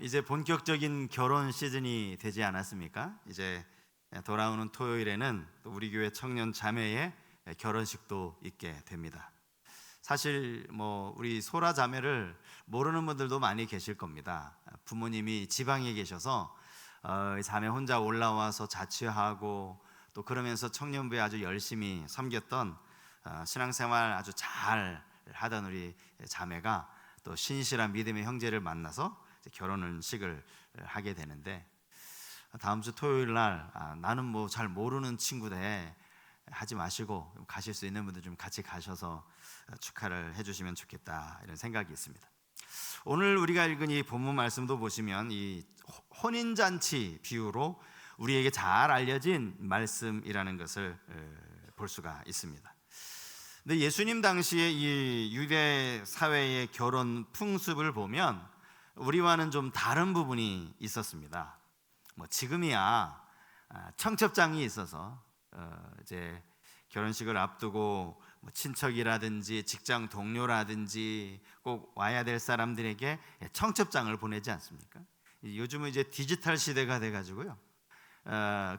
이제 본격적인 결혼 시즌이 되지 않았습니까? 이제 돌아오는 토요일에는 또 우리 교회 청년 자매의 결혼식도 있게 됩니다. 사실 우리 소라 자매를 모르는 분들도 많이 계실 겁니다. 부모님이 지방에 계셔서 자매 혼자 올라와서 자취하고 또 그러면서 청년부에 아주 열심히 섬겼던 신앙생활 아주 잘 하던 우리 자매가 또 신실한 믿음의 형제를 만나서 결혼식을 하게 되는데, 다음 주 토요일 날 나는 잘 모르는 친구인데 하지 마시고 가실 수 있는 분들 좀 같이 가셔서 축하를 해주시면 좋겠다, 이런 생각이 있습니다. 오늘 우리가 읽은 이 본문 말씀도 보시면 이 혼인잔치 비유로 우리에게 잘 알려진 말씀이라는 것을 볼 수가 있습니다. 근데 예수님 당시에 이 유대 사회의 결혼 풍습을 보면 우리와는 좀 다른 부분이 있었습니다. 지금이야 청첩장이 있어서 이제 결혼식을 앞두고 친척이라든지 직장 동료라든지 꼭 와야 될 사람들에게 청첩장을 보내지 않습니까? 요즘은 이제 디지털 시대가 돼가지고요,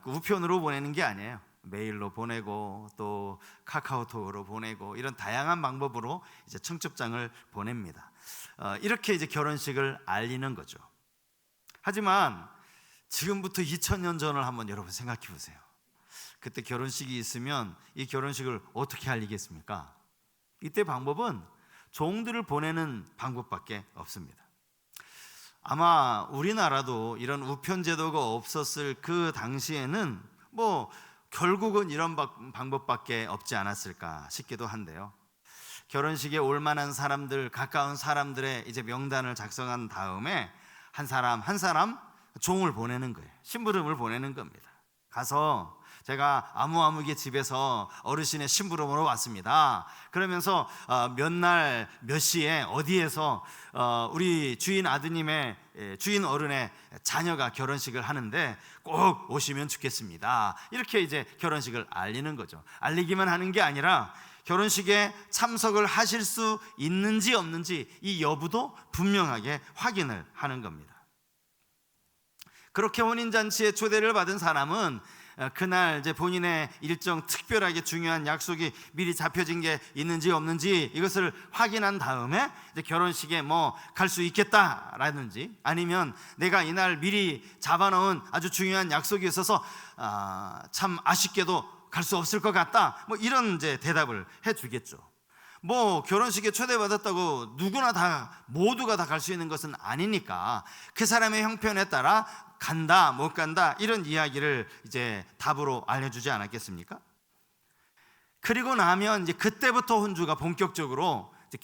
우편으로 보내는 게 아니에요. 메일로 보내고 또 카카오톡으로 보내고 이런 다양한 방법으로 이제 청첩장을 보냅니다. 이렇게 이제 결혼식을 알리는 거죠. 하지만 지금부터 2000년 전을 한번 여러분 생각해 보세요. 그때 결혼식이 있으면 이 결혼식을 어떻게 알리겠습니까? 이때 방법은 종들을 보내는 방법밖에 없습니다. 아마 우리나라도 이런 우편 제도가 없었을 그 당시에는 결국은 이런 방법밖에 없지 않았을까 싶기도 한데요. 결혼식에 올 만한 사람들, 가까운 사람들의 이제 명단을 작성한 다음에 한 사람 한 사람 종을 보내는 거예요. 심부름을 보내는 겁니다. 가서 제가 아무개 집에서 어르신의 심부름으로 왔습니다. 그러면서 몇 날 몇 시에 어디에서 우리 주인 아드님의 주인 어른의 자녀가 결혼식을 하는데 꼭 오시면 좋겠습니다. 이렇게 이제 결혼식을 알리는 거죠. 알리기만 하는 게 아니라 결혼식에 참석을 하실 수 있는지 없는지 이 여부도 분명하게 확인을 하는 겁니다. 그렇게 혼인잔치에 초대를 받은 사람은 그날 이제 본인의 일정, 특별하게 중요한 약속이 미리 잡혀진 게 있는지 없는지 이것을 확인한 다음에 이제 결혼식에 갈 수 있겠다라든지, 아니면 내가 이날 미리 잡아놓은 아주 중요한 약속이 있어서 참 아쉽게도 갈 수 없을 것 같다, 이런 이제 대답을 해주겠죠. 결혼식에 초대받았다고 누구나 모두가 다 갈 수 있는 것은 아니니까 그 사람의 형편에 따라 간다 못 간다 이런 이야기를 이제 답으로 알려주지 않았겠습니까? 그리고 나면 이제 그때부터 혼주가 본격적으로 이제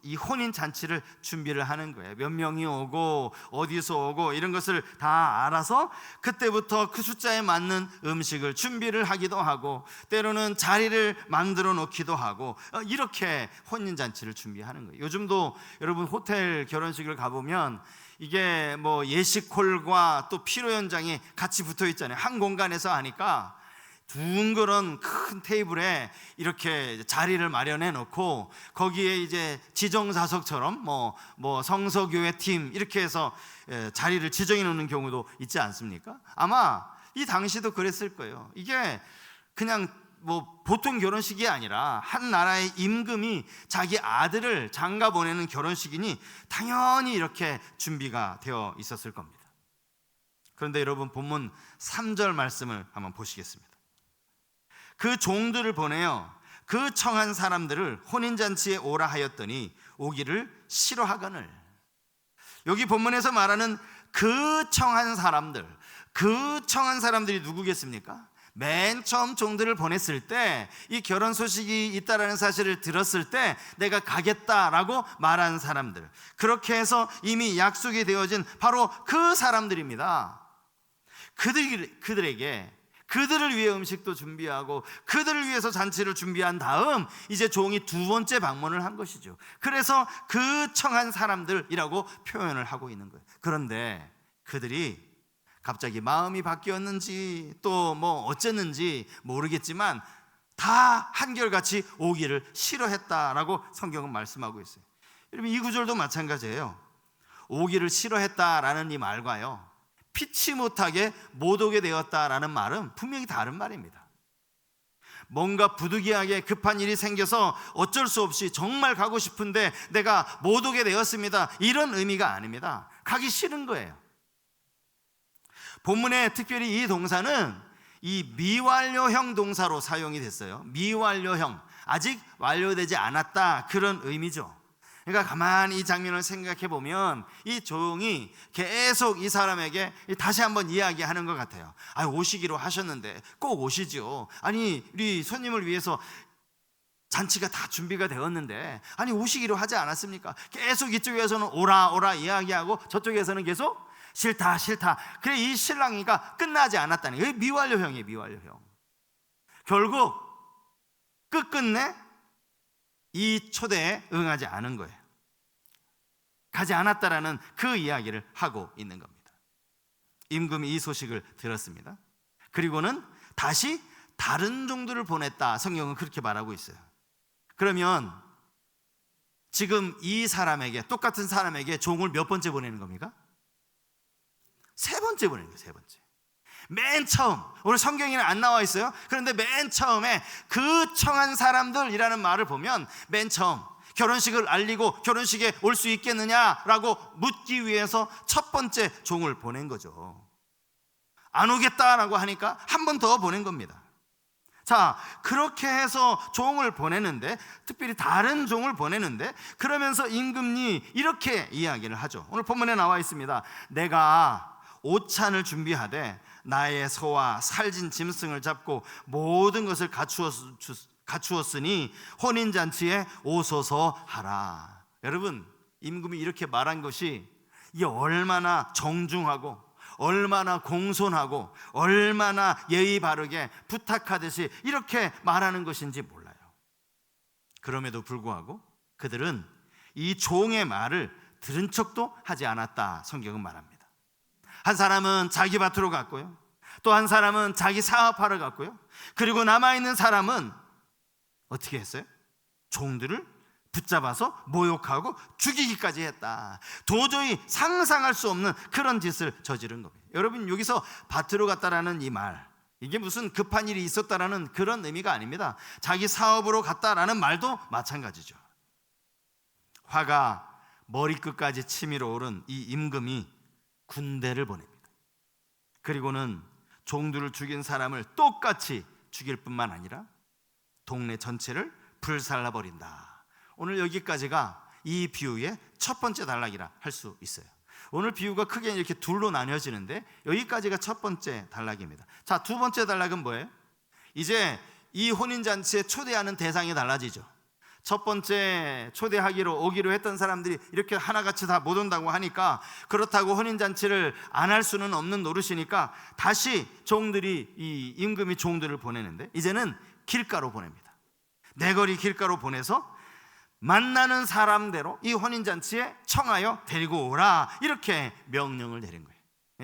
이 혼인 잔치를 준비를 하는 거예요. 몇 명이 오고 어디서 오고 이런 것을 다 알아서 그때부터 그 숫자에 맞는 음식을 준비를 하기도 하고, 때로는 자리를 만들어 놓기도 하고, 이렇게 혼인 잔치를 준비하는 거예요. 요즘도 여러분 호텔 결혼식을 가보면 이게 예식홀과 또 피로 현장이 같이 붙어 있잖아요. 한 공간에서 하니까 둥그런 큰 테이블에 이렇게 자리를 마련해 놓고 거기에 이제 지정사석처럼 성서교회 팀 이렇게 해서 자리를 지정해 놓는 경우도 있지 않습니까? 아마 이 당시도 그랬을 거예요. 이게 그냥 보통 결혼식이 아니라 한 나라의 임금이 자기 아들을 장가 보내는 결혼식이니 당연히 이렇게 준비가 되어 있었을 겁니다. 그런데 여러분 본문 3절 말씀을 한번 보시겠습니다. 그 종들을 보내어 그 청한 사람들을 혼인잔치에 오라 하였더니 오기를 싫어하거늘. 여기 본문에서 말하는 그 청한 사람들이 누구겠습니까? 맨 처음 종들을 보냈을 때 이 결혼 소식이 있다라는 사실을 들었을 때 내가 가겠다라고 말한 사람들, 그렇게 해서 이미 약속이 되어진 바로 그 사람들입니다. 그들에게 그들을 위해 음식도 준비하고 그들을 위해서 잔치를 준비한 다음 이제 종이 두 번째 방문을 한 것이죠. 그래서 그 청한 사람들이라고 표현을 하고 있는 거예요. 그런데 그들이 갑자기 마음이 바뀌었는지 또 어쨌는지 모르겠지만 다 한결같이 오기를 싫어했다라고 성경은 말씀하고 있어요. 여러분 이 구절도 마찬가지예요. 오기를 싫어했다라는 이 말과요, 피치 못하게 못 오게 되었다라는 말은 분명히 다른 말입니다. 뭔가 부득이하게 급한 일이 생겨서 어쩔 수 없이 정말 가고 싶은데 내가 못 오게 되었습니다, 이런 의미가 아닙니다. 가기 싫은 거예요. 본문에 특별히 이 동사는 이 미완료형 동사로 사용이 됐어요. 미완료형, 아직 완료되지 않았다, 그런 의미죠. 그러니까 가만히 이 장면을 생각해 보면 이 종이 계속 이 사람에게 다시 한번 이야기하는 것 같아요. 오시기로 하셨는데 꼭 오시죠. 아니, 우리 손님을 위해서 잔치가 다 준비가 되었는데 오시기로 하지 않았습니까? 계속 이쪽에서는 오라 오라 이야기하고 저쪽에서는 계속 싫다 싫다. 그래, 이 신랑이가 끝나지 않았다는 거예요. 미완료형이에요, 미완료형. 결국 끝끝내 이 초대에 응하지 않은 거예요. 가지 않았다라는 그 이야기를 하고 있는 겁니다. 임금이 이 소식을 들었습니다. 그리고는 다시 다른 종들을 보냈다, 성경은 그렇게 말하고 있어요. 그러면 지금 이 사람에게, 똑같은 사람에게 종을 몇 번째 보내는 겁니까? 세 번째 보내는 거예요, 세 번째. 맨 처음, 오늘 성경에는 안 나와 있어요. 그런데 맨 처음에 그 청한 사람들이라는 말을 보면 맨 처음 결혼식을 알리고 결혼식에 올 수 있겠느냐라고 묻기 위해서 첫 번째 종을 보낸 거죠. 안 오겠다라고 하니까 한 번 더 보낸 겁니다. 자, 그렇게 해서 종을 보내는데, 특별히 다른 종을 보내는데, 그러면서 임금이 이렇게 이야기를 하죠. 오늘 본문에 나와 있습니다. 내가 오찬을 준비하되 나의 소와 살진 짐승을 잡고 모든 것을 갖추었으니 혼인잔치에 오소서 하라. 여러분, 임금이 이렇게 말한 것이 이게 얼마나 정중하고 얼마나 공손하고 얼마나 예의 바르게 부탁하듯이 이렇게 말하는 것인지 몰라요. 그럼에도 불구하고 그들은 이 종의 말을 들은 척도 하지 않았다, 성경은 말합니다. 한 사람은 자기 밭으로 갔고요, 또 한 사람은 자기 사업하러 갔고요, 그리고 남아있는 사람은 어떻게 했어요? 종들을 붙잡아서 모욕하고 죽이기까지 했다. 도저히 상상할 수 없는 그런 짓을 저지른 겁니다. 여러분, 여기서 밭으로 갔다라는 이 말, 이게 무슨 급한 일이 있었다라는 그런 의미가 아닙니다. 자기 사업으로 갔다라는 말도 마찬가지죠. 화가 머리끝까지 치밀어 오른 이 임금이 군대를 보냅니다. 그리고는 종들을 죽인 사람을 똑같이 죽일 뿐만 아니라 동네 전체를 불살라버린다. 오늘 여기까지가 이 비유의 첫 번째 단락이라 할 수 있어요. 오늘 비유가 크게 이렇게 둘로 나뉘어지는데 여기까지가 첫 번째 단락입니다. 자, 두 번째 단락은 뭐예요? 이제 이 혼인잔치에 초대하는 대상이 달라지죠. 첫 번째 초대하기로 오기로 했던 사람들이 이렇게 하나같이 다 못 온다고 하니까, 그렇다고 혼인잔치를 안 할 수는 없는 노릇이니까 다시 종들이, 이 임금이 종들을 보내는데 이제는 길가로 보냅니다. 내거리 길가로 보내서 만나는 사람대로 이 혼인잔치에 청하여 데리고 오라, 이렇게 명령을 내린 거예요.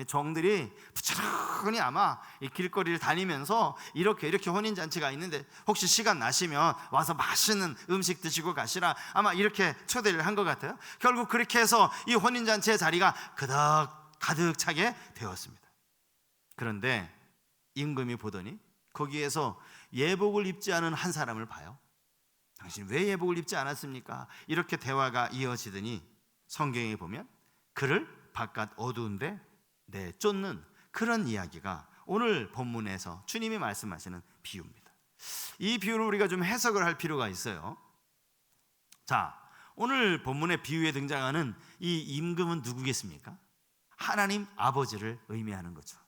종들이 부지런히 아마 이 길거리를 다니면서 이렇게 혼인잔치가 있는데 혹시 시간 나시면 와서 맛있는 음식 드시고 가시라, 아마 이렇게 초대를 한 것 같아요. 결국 그렇게 해서 이 혼인잔치의 자리가 가득 차게 되었습니다. 그런데 임금이 보더니 거기에서 예복을 입지 않은 한 사람을 봐요. 당신 왜 예복을 입지 않았습니까? 이렇게 대화가 이어지더니 성경에 보면 그를 바깥 어두운데 내쫓는 그런 이야기가 오늘 본문에서 주님이 말씀하시는 비유입니다. 이 비유를 우리가 좀 해석을 할 필요가 있어요. 자, 오늘 본문의 비유에 등장하는 이 임금은 누구겠습니까? 하나님 아버지를 의미하는 거죠.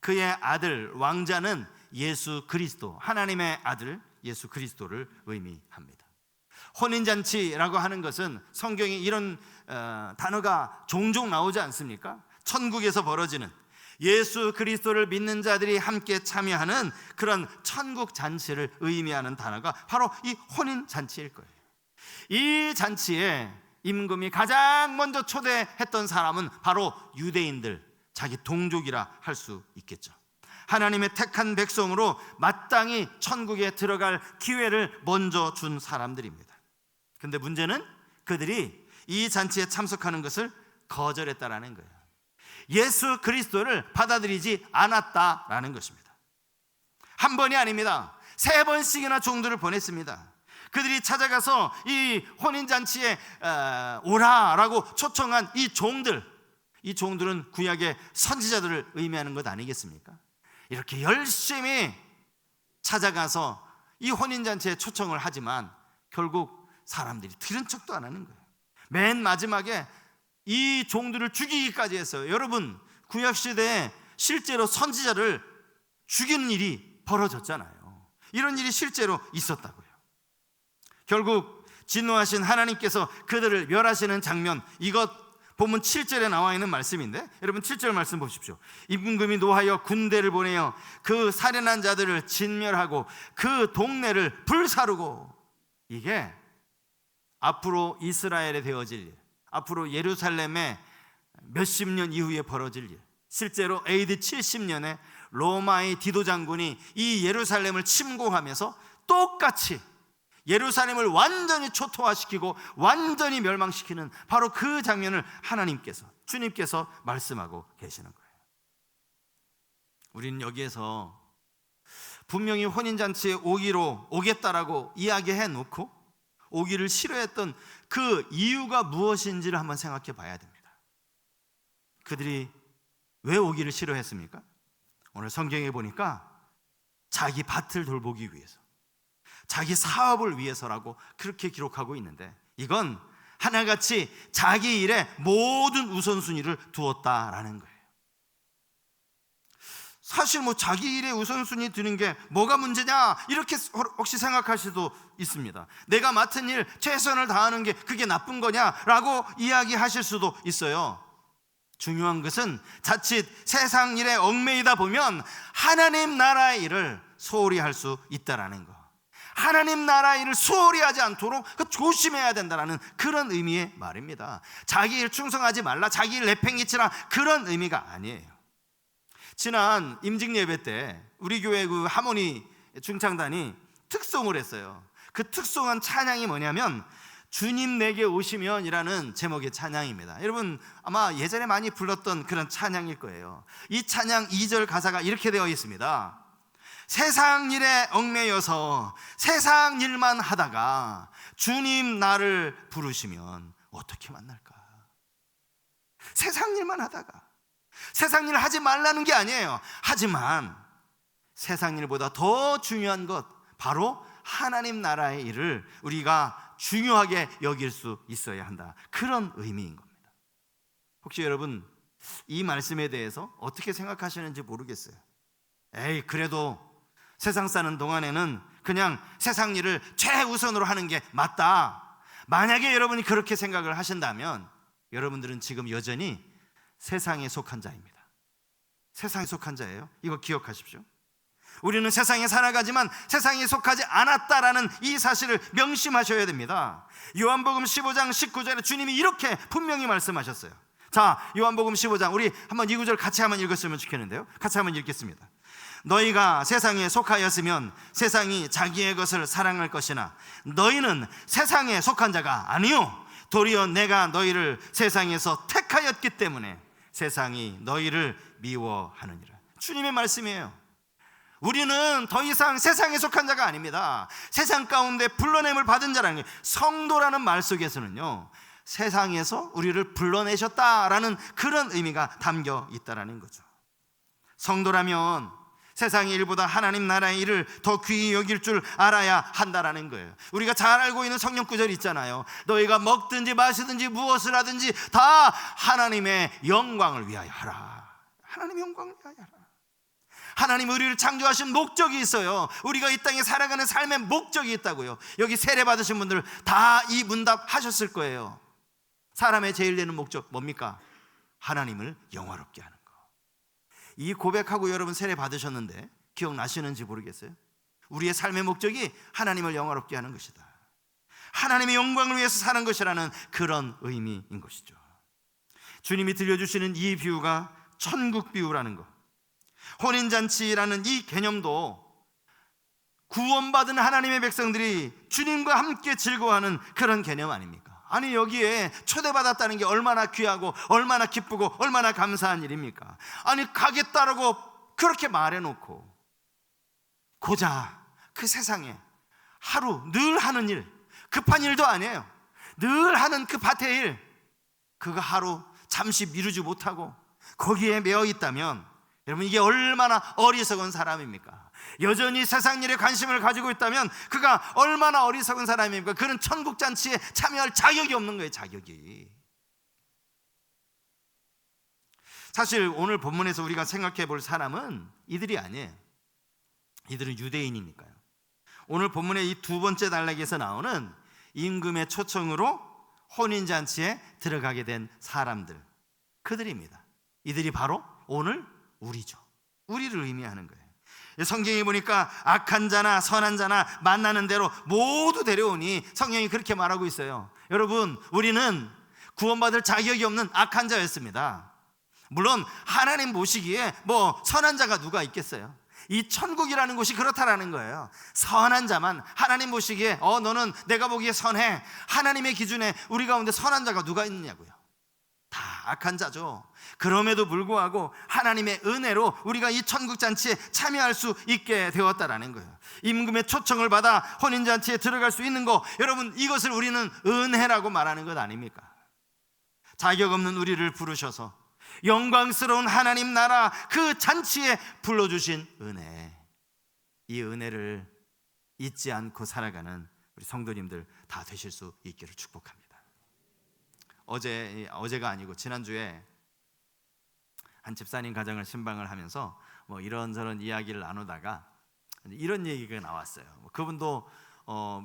그의 아들 왕자는 예수 그리스도, 하나님의 아들 예수 그리스도를 의미합니다. 혼인잔치라고 하는 것은 성경에 이런 단어가 종종 나오지 않습니까? 천국에서 벌어지는, 예수 그리스도를 믿는 자들이 함께 참여하는 그런 천국 잔치를 의미하는 단어가 바로 이 혼인잔치일 거예요. 이 잔치에 임금이 가장 먼저 초대했던 사람은 바로 유대인들, 자기 동족이라 할 수 있겠죠. 하나님의 택한 백성으로 마땅히 천국에 들어갈 기회를 먼저 준 사람들입니다. 근데 문제는 그들이 이 잔치에 참석하는 것을 거절했다라는 거예요. 예수 그리스도를 받아들이지 않았다라는 것입니다. 한 번이 아닙니다. 3번씩이나 종들을 보냈습니다. 그들이 찾아가서 이 혼인잔치에 오라라고 초청한 이 종들은 구약의 선지자들을 의미하는 것 아니겠습니까? 이렇게 열심히 찾아가서 이 혼인잔치에 초청을 하지만 결국 사람들이 들은 척도 안 하는 거예요. 맨 마지막에 이 종들을 죽이기까지 했어요. 여러분, 구약시대에 실제로 선지자를 죽이는 일이 벌어졌잖아요. 이런 일이 실제로 있었다고요. 결국 진노하신 하나님께서 그들을 멸하시는 장면, 이것 본문 7절에 나와 있는 말씀인데, 여러분 7절 말씀 보십시오. 임금이 노하여 군대를 보내어 그 살인한 자들을 진멸하고 그 동네를 불사르고, 이게 앞으로 이스라엘에 되어질 일, 앞으로 예루살렘에 몇십 년 이후에 벌어질 일, 실제로 AD 70년에 로마의 디도 장군이 이 예루살렘을 침공하면서 똑같이 예루살렘을 완전히 초토화시키고 완전히 멸망시키는 바로 그 장면을 주님께서 말씀하고 계시는 거예요. 우리는 여기에서 분명히 혼인잔치에 오겠다라고 이야기해 놓고 오기를 싫어했던 그 이유가 무엇인지를 한번 생각해 봐야 됩니다. 그들이 왜 오기를 싫어했습니까? 오늘 성경에 보니까 자기 밭을 돌보기 위해서, 자기 사업을 위해서라고 그렇게 기록하고 있는데, 이건 하나같이 자기 일에 모든 우선순위를 두었다라는 거예요. 사실 자기 일에 우선순위 두는 게 뭐가 문제냐, 이렇게 혹시 생각할 수도 있습니다. 내가 맡은 일 최선을 다하는 게 그게 나쁜 거냐라고 이야기하실 수도 있어요. 중요한 것은 자칫 세상 일에 얽매이다 보면 하나님 나라의 일을 소홀히 할 수 있다라는 거, 하나님 나라의 일을 소홀히 하지 않도록 조심해야 된다는 그런 의미의 말입니다. 자기 일 충성하지 말라, 자기 일 내팽개치라, 그런 의미가 아니에요. 지난 임직 예배 때 우리 교회 그 하모니 중창단이 특송을 했어요. 그 특송한 찬양이 뭐냐면 주님 내게 오시면 이라는 제목의 찬양입니다. 여러분 아마 예전에 많이 불렀던 그런 찬양일 거예요. 이 찬양 2절 가사가 이렇게 되어 있습니다. 세상 일에 얽매여서 세상 일만 하다가 주님 나를 부르시면 어떻게 만날까? 세상 일만 하다가, 세상 일을 하지 말라는 게 아니에요. 하지만 세상 일보다 더 중요한 것, 바로 하나님 나라의 일을 우리가 중요하게 여길 수 있어야 한다, 그런 의미인 겁니다. 혹시 여러분 이 말씀에 대해서 어떻게 생각하시는지 모르겠어요. 그래도 세상 사는 동안에는 그냥 세상 일을 최우선으로 하는 게 맞다, 만약에 여러분이 그렇게 생각을 하신다면 여러분들은 지금 여전히 세상에 속한 자입니다. 세상에 속한 자예요. 이거 기억하십시오. 우리는 세상에 살아가지만 세상에 속하지 않았다라는 이 사실을 명심하셔야 됩니다. 요한복음 15장 19절에 주님이 이렇게 분명히 말씀하셨어요. 자, 요한복음 15장 우리 한번 이 구절 같이 한번 읽었으면 좋겠는데요. 같이 한번 읽겠습니다. 너희가 세상에 속하였으면 세상이 자기의 것을 사랑할 것이나 너희는 세상에 속한 자가 아니요 도리어 내가 너희를 세상에서 택하였기 때문에 세상이 너희를 미워하느니라. 주님의 말씀이에요. 우리는 더 이상 세상에 속한 자가 아닙니다. 세상 가운데 불러냄을 받은 자라는 게, 성도라는 말 속에서는요 세상에서 우리를 불러내셨다라는 그런 의미가 담겨 있다라는 거죠. 성도라면 세상의 일보다 하나님 나라의 일을 더 귀히 여길 줄 알아야 한다라는 거예요. 우리가 잘 알고 있는 성경 구절이 있잖아요. 너희가 먹든지 마시든지 무엇을 하든지 다 하나님의 영광을 위하여 하라. 하나님의 영광을 위하여 하라. 하나님 우리를 창조하신 목적이 있어요. 우리가 이 땅에 살아가는 삶의 목적이 있다고요. 여기 세례 받으신 분들 다 이 문답 하셨을 거예요. 사람의 제일 내는 목적 뭡니까? 하나님을 영화롭게 하는 거. 이 고백하고 여러분 세례 받으셨는데 기억나시는지 모르겠어요. 우리의 삶의 목적이 하나님을 영화롭게 하는 것이다, 하나님의 영광을 위해서 사는 것이라는 그런 의미인 것이죠. 주님이 들려주시는 이 비유가 천국 비유라는 것, 혼인잔치라는 이 개념도 구원받은 하나님의 백성들이 주님과 함께 즐거워하는 그런 개념 아닙니까? 아니 여기에 초대받았다는 게 얼마나 귀하고 얼마나 기쁘고 얼마나 감사한 일입니까? 아니 가겠다라고 그렇게 말해놓고 고작 그 세상에 하루 늘 하는 일, 급한 일도 아니에요. 늘 하는 그 밭의 일, 그거 하루 잠시 미루지 못하고 거기에 매여 있다면 여러분 이게 얼마나 어리석은 사람입니까? 여전히 세상 일에 관심을 가지고 있다면 그가 얼마나 어리석은 사람입니까? 그는 천국잔치에 참여할 자격이 없는 거예요. 자격이. 사실 오늘 본문에서 우리가 생각해 볼 사람은 이들이 아니에요. 이들은 유대인이니까요. 오늘 본문의 이 두 번째 단락에서 나오는 임금의 초청으로 혼인잔치에 들어가게 된 사람들, 그들입니다. 이들이 바로 오늘 우리죠. 우리를 의미하는 거예요. 성경에 보니까 악한 자나 선한 자나 만나는 대로 모두 데려오니 성경이 그렇게 말하고 있어요. 여러분, 우리는 구원받을 자격이 없는 악한 자였습니다. 물론 하나님 보시기에 뭐 선한 자가 누가 있겠어요? 이 천국이라는 곳이 그렇다라는 거예요. 선한 자만 하나님 보시기에 너는 내가 보기에 선해. 하나님의 기준에 우리 가운데 선한 자가 누가 있느냐고요. 다 악한 자죠. 그럼에도 불구하고 하나님의 은혜로 우리가 이 천국잔치에 참여할 수 있게 되었다라는 거예요. 임금의 초청을 받아 혼인잔치에 들어갈 수 있는 거, 여러분 이것을 우리는 은혜라고 말하는 것 아닙니까? 자격 없는 우리를 부르셔서 영광스러운 하나님 나라 그 잔치에 불러주신 은혜, 이 은혜를 잊지 않고 살아가는 우리 성도님들 다 되실 수 있기를 축복합니다. 어제가 아니고 지난주에 한 집사님 가정을 신방을 하면서 뭐 이런저런 이야기를 나누다가 이런 얘기가 나왔어요. 그분도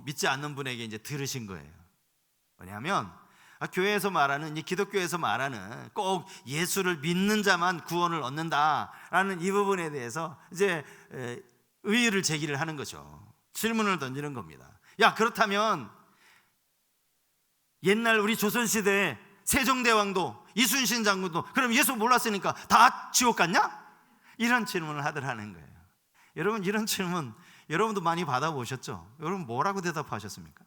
믿지 않는 분에게 이제 들으신 거예요. 뭐냐면 교회에서 말하는, 이 기독교에서 말하는 꼭 예수를 믿는 자만 구원을 얻는다라는 이 부분에 대해서 이제 의의를 제기를 하는 거죠. 질문을 던지는 겁니다. 야, 그렇다면 옛날 우리 조선시대에 세종대왕도 이순신 장군도 그럼 예수 몰랐으니까 다 지옥 갔냐? 이런 질문을 하더라는 거예요. 여러분, 이런 질문 여러분도 많이 받아보셨죠? 여러분 뭐라고 대답하셨습니까?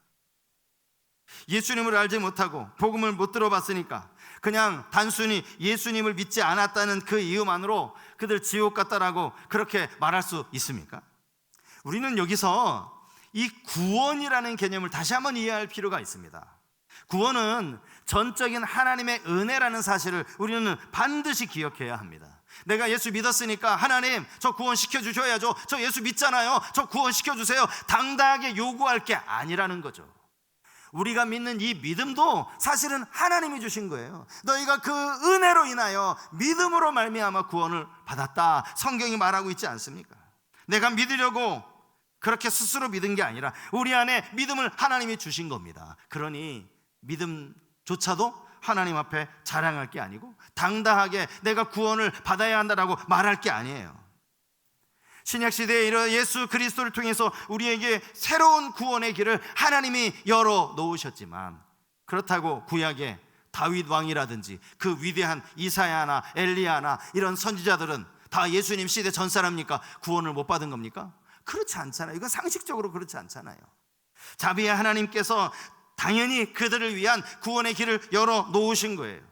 예수님을 알지 못하고 복음을 못 들어봤으니까 그냥 단순히 예수님을 믿지 않았다는 그 이유만으로 그들 지옥 갔다라고 그렇게 말할 수 있습니까? 우리는 여기서 이 구원이라는 개념을 다시 한번 이해할 필요가 있습니다. 구원은 전적인 하나님의 은혜라는 사실을 우리는 반드시 기억해야 합니다. 내가 예수 믿었으니까 하나님 저 구원시켜 주셔야죠. 저 예수 믿잖아요. 저 구원시켜 주세요. 당당하게 요구할 게 아니라는 거죠. 우리가 믿는 이 믿음도 사실은 하나님이 주신 거예요. 너희가 그 은혜로 인하여 믿음으로 말미암아 구원을 받았다, 성경이 말하고 있지 않습니까? 내가 믿으려고 그렇게 스스로 믿은 게 아니라 우리 안에 믿음을 하나님이 주신 겁니다. 그러니 믿음조차도 하나님 앞에 자랑할 게 아니고 당당하게 내가 구원을 받아야 한다라고 말할 게 아니에요. 신약시대에 이런 예수 그리스도를 통해서 우리에게 새로운 구원의 길을 하나님이 열어 놓으셨지만, 그렇다고 구약의 다윗 왕이라든지 그 위대한 이사야나 엘리야나 이런 선지자들은 다 예수님 시대 전 사람입니까? 구원을 못 받은 겁니까? 그렇지 않잖아요. 이건 상식적으로 그렇지 않잖아요. 자비의 하나님께서 당연히 그들을 위한 구원의 길을 열어 놓으신 거예요.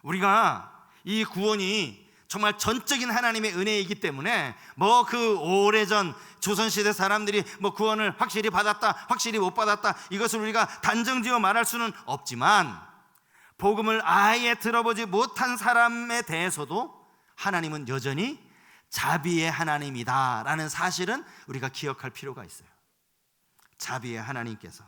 우리가 이 구원이 정말 전적인 하나님의 은혜이기 때문에 뭐 그 오래전 조선시대 사람들이 뭐 구원을 확실히 받았다, 확실히 못 받았다, 이것을 우리가 단정지어 말할 수는 없지만, 복음을 아예 들어보지 못한 사람에 대해서도 하나님은 여전히 자비의 하나님이다라는 사실은 우리가 기억할 필요가 있어요. 자비의 하나님께서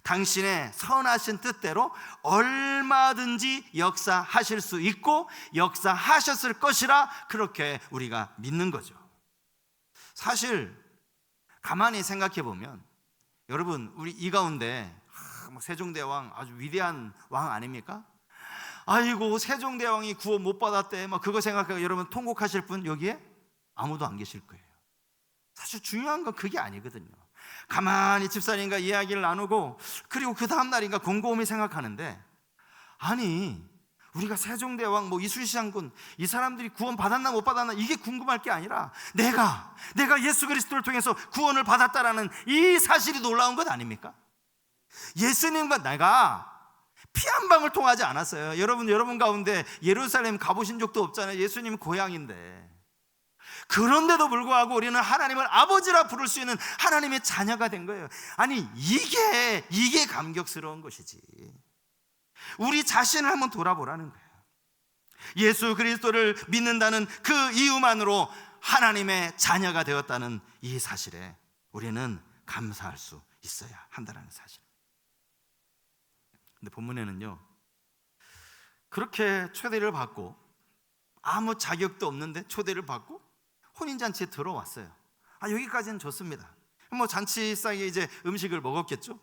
당신의 선하신 뜻대로 얼마든지 역사하실 수 있고 역사하셨을 것이라 그렇게 우리가 믿는 거죠. 사실 가만히 생각해 보면 여러분, 우리 이 가운데 세종대왕 아주 위대한 왕 아닙니까? 아이고 세종대왕이 구원 못 받았대, 막 그거 생각하고 여러분 통곡하실 분 여기에 아무도 안 계실 거예요. 사실 중요한 건 그게 아니거든요. 가만히 집사님과 이야기를 나누고 그리고 그 다음날인가 곰곰이 생각하는데, 아니 우리가 세종대왕 뭐 이순신 장군 이 사람들이 구원 받았나 못 받았나 이게 궁금할 게 아니라 내가 예수 그리스도를 통해서 구원을 받았다라는 이 사실이 놀라운 것 아닙니까? 예수님과 내가 피 한 방울 통하지 않았어요. 여러분 가운데 예루살렘 가보신 적도 없잖아요. 예수님 고향인데. 그런데도 불구하고 우리는 하나님을 아버지라 부를 수 있는 하나님의 자녀가 된 거예요. 아니, 이게 감격스러운 것이지. 우리 자신을 한번 돌아보라는 거예요. 예수 그리스도를 믿는다는 그 이유만으로 하나님의 자녀가 되었다는 이 사실에 우리는 감사할 수 있어야 한다는 사실. 근데 본문에는요, 그렇게 초대를 받고 아무 자격도 없는데 초대를 받고 혼인잔치에 들어왔어요. 여기까지는 좋습니다. 잔치상에 이제 음식을 먹었겠죠.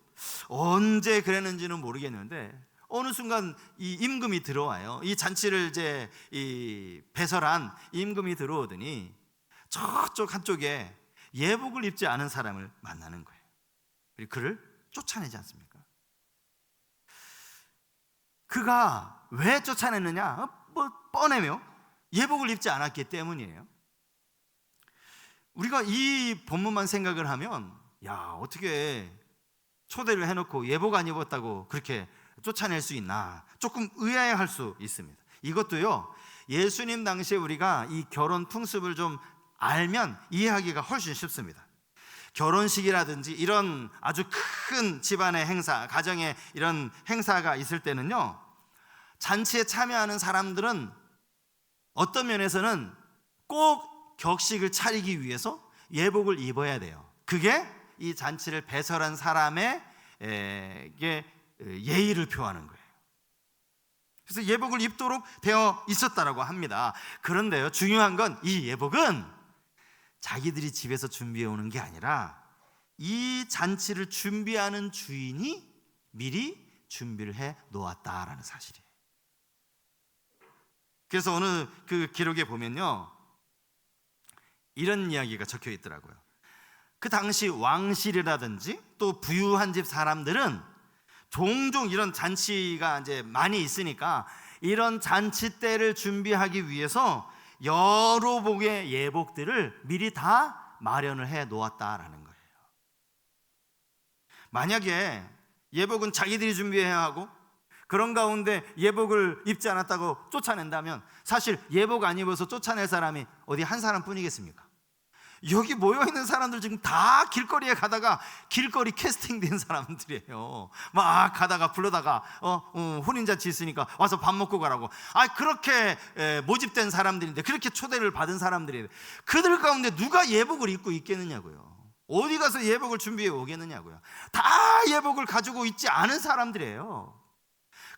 언제 그랬는지는 모르겠는데 어느 순간 이 임금이 들어와요. 이 잔치를 이제 배설한 임금이 들어오더니 저쪽 한쪽에 예복을 입지 않은 사람을 만나는 거예요. 그리고 그를 쫓아내지 않습니까? 그가 왜 쫓아냈느냐? 뻔해요. 예복을 입지 않았기 때문이에요. 우리가 이 본문만 생각을 하면, 어떻게 초대를 해놓고 예복 안 입었다고 그렇게 쫓아낼 수 있나, 조금 의아해할 수 있습니다. 이것도요, 예수님 당시에 우리가 이 결혼 풍습을 좀 알면 이해하기가 훨씬 쉽습니다. 결혼식이라든지 이런 아주 큰 집안의 행사, 가정에 이런 행사가 있을 때는요, 잔치에 참여하는 사람들은 어떤 면에서는 꼭 격식을 차리기 위해서 예복을 입어야 돼요. 그게 이 잔치를 배설한 사람의 예의를 표하는 거예요. 그래서 예복을 입도록 되어 있었다라고 합니다. 그런데요, 중요한 건 이 예복은 자기들이 집에서 준비해 오는 게 아니라 이 잔치를 준비하는 주인이 미리 준비를 해 놓았다라는 사실이에요. 그래서 어느 그 기록에 보면요, 이런 이야기가 적혀 있더라고요. 그 당시 왕실이라든지 또 부유한 집 사람들은 종종 이런 잔치가 이제 많이 있으니까 이런 잔치 때를 준비하기 위해서 여러 복의 예복들을 미리 다 마련을 해 놓았다라는 거예요. 만약에 예복은 자기들이 준비해야 하고 그런 가운데 예복을 입지 않았다고 쫓아낸다면 사실 예복 안 입어서 쫓아낼 사람이 어디 한 사람뿐이겠습니까? 여기 모여있는 사람들 지금 다 길거리에 가다가 길거리 캐스팅된 사람들이에요. 막 가다가 불러다가 혼인잔치 있으니까 와서 밥 먹고 가라고. 그렇게 모집된 사람들인데, 그렇게 초대를 받은 사람들이에요. 그들 가운데 누가 예복을 입고 있겠느냐고요. 어디 가서 예복을 준비해 오겠느냐고요. 다 예복을 가지고 있지 않은 사람들이에요.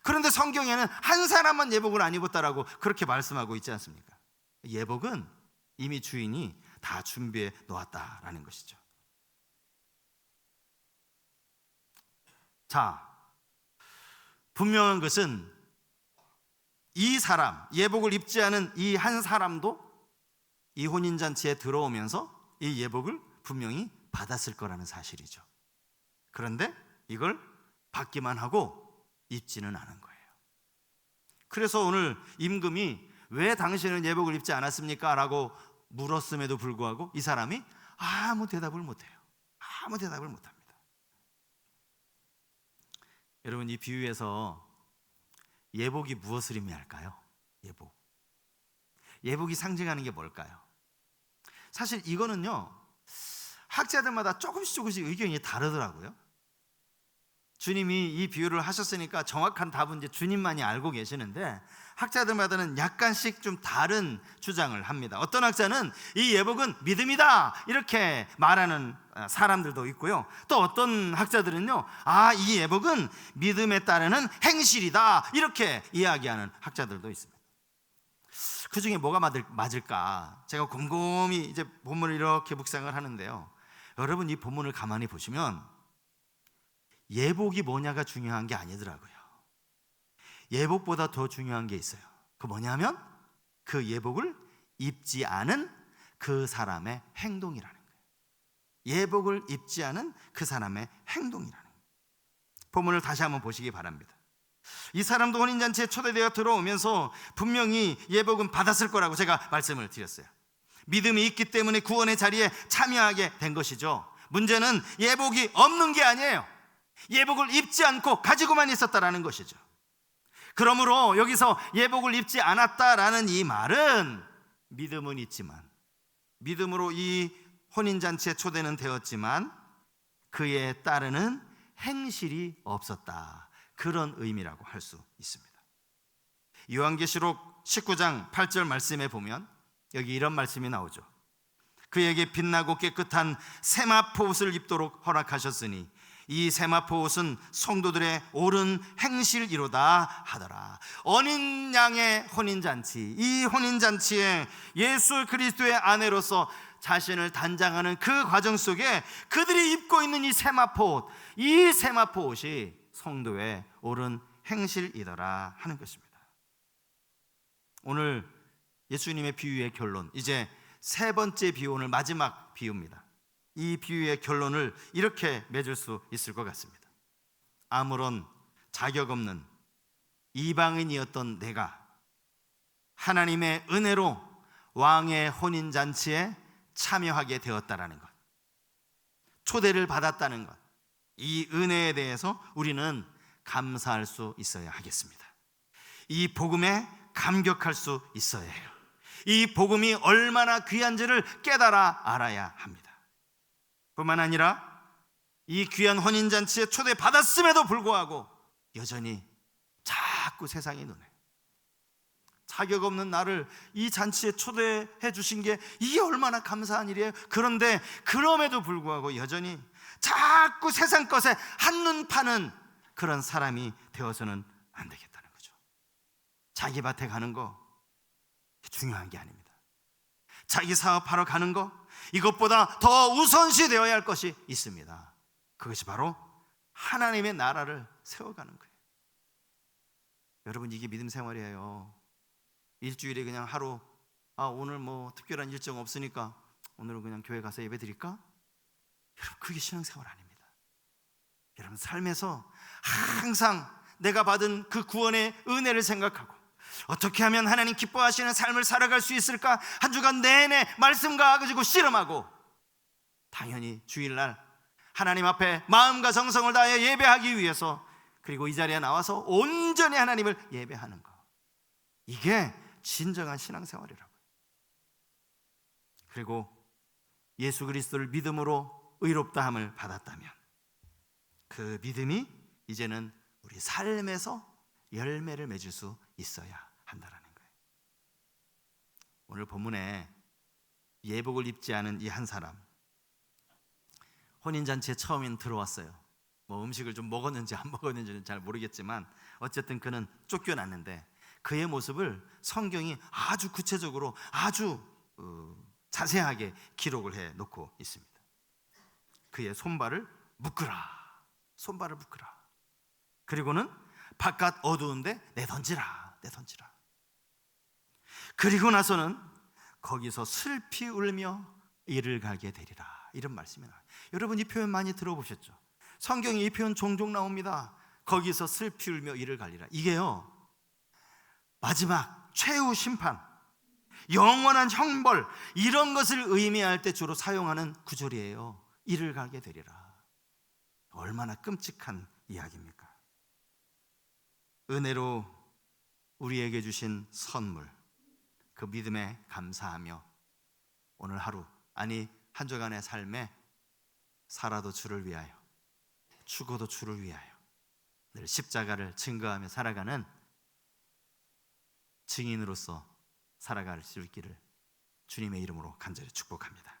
그런데 성경에는 한 사람만 예복을 안 입었다라고 그렇게 말씀하고 있지 않습니까? 예복은 이미 주인이 다 준비해 놓았다라는 것이죠. 자, 분명한 것은 이 사람, 예복을 입지 않은 이 한 사람도 이 혼인잔치에 들어오면서 이 예복을 분명히 받았을 거라는 사실이죠. 그런데 이걸 받기만 하고 입지는 않은 거예요. 그래서 오늘 임금이 왜 당신은 예복을 입지 않았습니까? 라고 물었음에도 불구하고 이 사람이 아무 대답을 못해요. 아무 대답을 못합니다. 여러분, 이 비유에서 예복이 무엇을 의미할까요? 예복이 상징하는 게 뭘까요? 사실 이거는요, 학자들마다 조금씩 의견이 다르더라고요. 주님이 이 비유를 하셨으니까 정확한 답은 이제 주님만이 알고 계시는데, 학자들마다는 약간씩 좀 다른 주장을 합니다. 어떤 학자는 이 예복은 믿음이다 이렇게 말하는 사람들도 있고요. 또 어떤 학자들은요, 이 예복은 믿음에 따르는 행실이다 이렇게 이야기하는 학자들도 있습니다. 그 중에 뭐가 맞을까? 제가 곰곰이 이제 본문을 이렇게 묵상을 하는데요, 여러분 이 본문을 가만히 보시면 예복이 뭐냐가 중요한 게 아니더라고요. 예복보다 더 중요한 게 있어요. 그 뭐냐면 그 예복을 입지 않은 그 사람의 행동이라는 거예요. 예복을 입지 않은 그 사람의 행동이라는 거예요. 본문을 다시 한번 보시기 바랍니다. 이 사람도 혼인잔치에 초대되어 들어오면서 분명히 예복은 받았을 거라고 제가 말씀을 드렸어요. 믿음이 있기 때문에 구원의 자리에 참여하게 된 것이죠. 문제는 예복이 없는 게 아니에요. 예복을 입지 않고 가지고만 있었다라는 것이죠. 그러므로 여기서 예복을 입지 않았다라는 이 말은 믿음은 있지만, 믿음으로 이 혼인잔치에 초대는 되었지만 그에 따르는 행실이 없었다, 그런 의미라고 할 수 있습니다. 요한계시록 19장 8절 말씀에 보면 여기 이런 말씀이 나오죠. 그에게 빛나고 깨끗한 세마포 옷을 입도록 허락하셨으니 이 세마포 옷은 성도들의 옳은 행실이로다 하더라. 어린 양의 혼인잔치, 이 혼인잔치에 예수 그리스도의 아내로서 자신을 단장하는 그 과정 속에 그들이 입고 있는 이 세마포 옷, 이 세마포 옷이 성도의 옳은 행실이더라 하는 것입니다. 오늘 예수님의 비유의 결론, 이제 세 번째 비유, 오늘 마지막 비유입니다. 이 비유의 결론을 이렇게 맺을 수 있을 것 같습니다. 아무런 자격 없는 이방인이었던 내가 하나님의 은혜로 왕의 혼인잔치에 참여하게 되었다라는 것, 초대를 받았다는 것, 이 은혜에 대해서 우리는 감사할 수 있어야 하겠습니다. 이 복음에 감격할 수 있어야 해요. 이 복음이 얼마나 귀한지를 깨달아 알아야 합니다. 뿐만 아니라 이 귀한 혼인잔치에 초대받았음에도 불구하고 여전히 자꾸 세상의 눈에 자격 없는 나를 이 잔치에 초대해 주신 게 이게 얼마나 감사한 일이에요. 그런데 그럼에도 불구하고 여전히 자꾸 세상 것에 한눈 파는 그런 사람이 되어서는 안 되겠다는 거죠. 자기 밭에 가는 거 중요한 게 아닙니다. 자기 사업하러 가는 거, 이것보다 더 우선시 되어야 할 것이 있습니다. 그것이 바로 하나님의 나라를 세워가는 거예요. 여러분, 이게 믿음 생활이에요. 일주일에 그냥 하루, 오늘 뭐 특별한 일정 없으니까 오늘은 그냥 교회 가서 예배 드릴까? 여러분, 그게 신앙생활 아닙니다. 여러분, 삶에서 항상 내가 받은 그 구원의 은혜를 생각하고 어떻게 하면 하나님 기뻐하시는 삶을 살아갈 수 있을까? 한 주간 내내 말씀과 가지고 씨름하고, 당연히 주일날 하나님 앞에 마음과 정성을 다해 예배하기 위해서, 그리고 이 자리에 나와서 온전히 하나님을 예배하는 것, 이게 진정한 신앙생활이라고요. 그리고 예수 그리스도를 믿음으로 의롭다함을 받았다면 그 믿음이 이제는 우리 삶에서 열매를 맺을 수 있어야 한다라는 거예요. 오늘 본문에 예복을 입지 않은 이 한 사람, 혼인잔치에 처음엔 들어왔어요. 뭐 음식을 좀 먹었는지 안 먹었는지는 잘 모르겠지만 어쨌든 그는 쫓겨났는데 그의 모습을 성경이 아주 구체적으로 아주 자세하게 기록을 해 놓고 있습니다. 그의 손발을 묶으라, 손발을 묶으라. 그리고는 바깥 어두운데 내던지라, 내던지라. 그리고 나서는 거기서 슬피 울며 이를 가게 되리라, 이런 말씀이 나와요. 여러분, 이 표현 많이 들어보셨죠? 성경에 이 표현 종종 나옵니다. 거기서 슬피 울며 이를 가리라. 이게요, 마지막 최후 심판, 영원한 형벌, 이런 것을 의미할 때 주로 사용하는 구절이에요. 이를 가게 되리라. 얼마나 끔찍한 이야기입니까? 은혜로 우리에게 주신 선물, 그 믿음에 감사하며 오늘 하루, 아니 한 주간의 삶에 살아도 주를 위하여, 죽어도 주를 위하여 늘 십자가를 증거하며 살아가는 증인으로서 살아갈 수 있기를 주님의 이름으로 간절히 축복합니다.